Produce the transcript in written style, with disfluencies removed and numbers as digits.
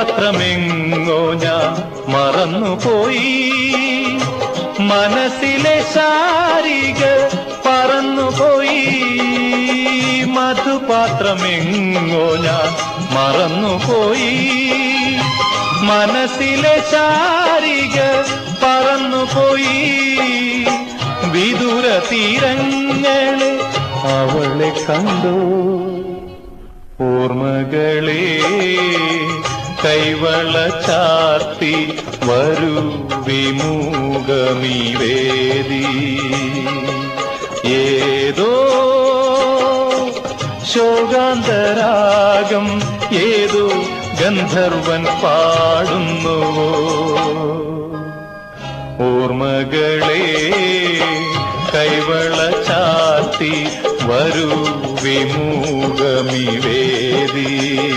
മധുപാത്രമെങ്ങോ ഞാൻ മറന്നുപോയി. മനസ്സിലെ ശാരിക പറന്നുപോയി. മധുപാത്രമെങ്ങോ ഞാൻ മറന്നുപോയി. മനസ്സിലെ ശാരിക പറന്നുപോയി. വിദൂര തീരങ്ങളെ അവളെ കണ്ടു. ഓർമ്മകളെ കൈവള ചാർത്തി വരൂ വിമുഖമീ വേദി. ഏതോ ശോകാന്തരാഗം ഏതോ ഗന്ധർവൻ പാടുന്നുവോ. ഓർമ്മകളെ കൈവള ചാർത്തി വരൂ വിമുഖമീ വേദി.